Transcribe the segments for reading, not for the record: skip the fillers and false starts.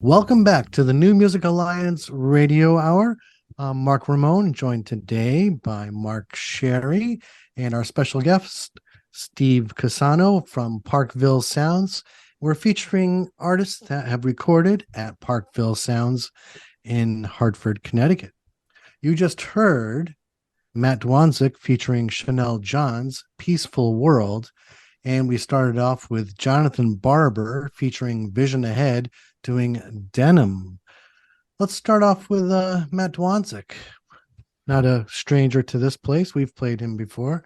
Welcome back to the New Music Alliance Radio Hour. I'm Mark Ramone, joined today by Mark Sherry and our special guest, Steve Cusano from Parkville Sounds. We're featuring artists that have recorded at Parkville Sounds in Hartford, Connecticut. You just heard Matt Dwonszyk featuring Shenel John's Peaceful World, and we started off with Jonathan Barber featuring Vision Ahead doing Denim. Let's start off with Matt Dwonszyk. Not a stranger to this place. We've played him before.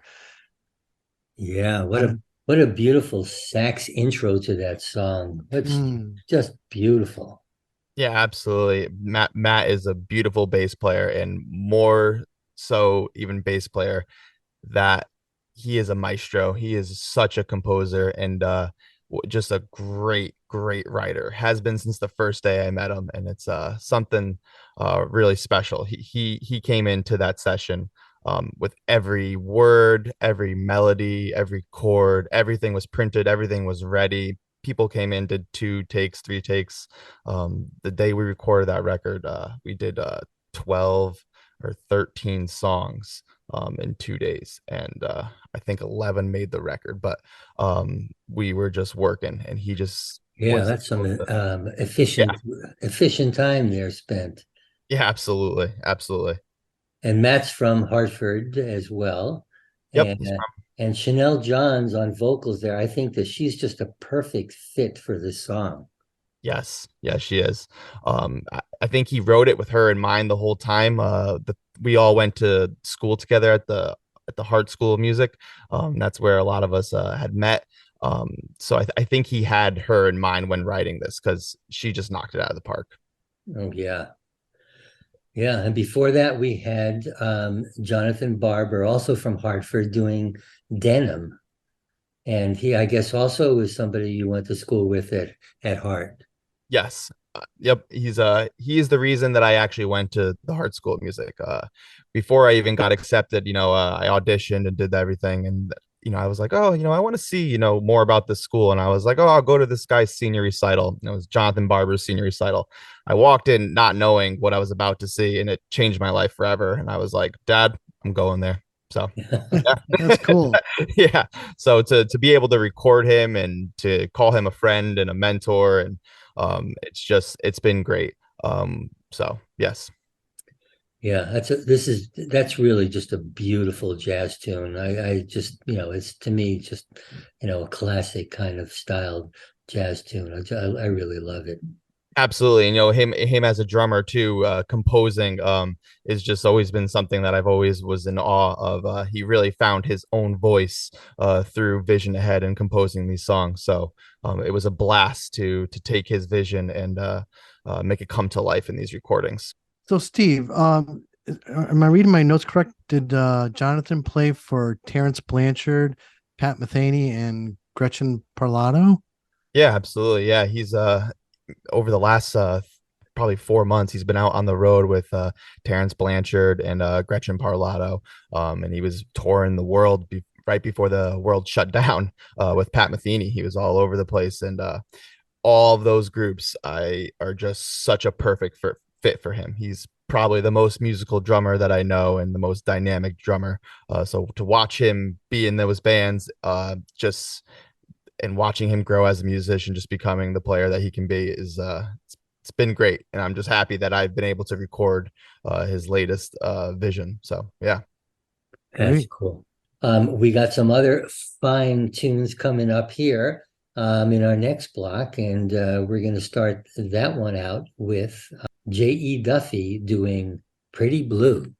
Yeah, what a beautiful sax intro to that song. It's just beautiful. Yeah, absolutely. Matt is a beautiful bass player, and more so even bass player, that he is a maestro. He is such a composer and just a great writer. Has been since the first day I met him, and it's something really special. He came into that session with every word, every melody, every chord, everything was printed, everything was ready. People came in, did 2 takes, 3 takes. The day we recorded that record, we did 12 or 13 songs in 2 days, and I think 11 made the record. But we were just working, and he just Yeah, was that's some yeah, efficient time there spent. yeah, absolutely. And Matt's from Hartford as well. Yep. And Chanel Johns on vocals there. I think that she's just a perfect fit for this song. Yes, she is. I think he wrote it with her in mind the whole time. We all went to school together at the Hart School of Music. That's where a lot of us had met. So I think he had her in mind when writing this, because she just knocked it out of the park. Oh yeah. Yeah, and before that we had Jonathan Barber, also from Hartford, doing Denim. And he, I guess, also was somebody you went to school with at Hart. Yes. Yep. He is the reason that I actually went to the Hart School of Music. Before I even got accepted, I auditioned and did everything, and I was like, oh, I want to see, more about this school. And I was like, oh, I'll go to this guy's senior recital. And it was Jonathan Barber's senior recital. I walked in not knowing what I was about to see, and it changed my life forever. And I was like, Dad, I'm going there. So yeah. That's cool. Yeah. So to be able to record him and to call him a friend and a mentor, and it's been great. So yes. Yeah, that's really just a beautiful jazz tune. I just, it's to me just, a classic kind of styled jazz tune. I really love it. Absolutely. And him as a drummer too, composing is just always been something that I've always was in awe of. He really found his own voice through Vision Ahead and composing these songs. So it was a blast to take his vision and make it come to life in these recordings. So, Steve, am I reading my notes correct? Did Jonathan play for Terrence Blanchard, Pat Metheny, and Gretchen Parlato? Yeah, absolutely. Yeah, he's over the last probably 4 months, he's been out on the road with Terrence Blanchard and Gretchen Parlato, and he was touring the world right before the world shut down with Pat Metheny. He was all over the place, and all of those groups are just such a perfect fit for him. He's probably the most musical drummer that I know and the most dynamic drummer. So to watch him be in those bands, just and watching him grow as a musician, just becoming the player that he can be, is it's been great. And I'm just happy that I've been able to record his latest vision. So yeah. That's cool. We got some other fine tunes coming up here in our next block, and we're going to start that one out with J.E. Duffy doing Pretty Blue.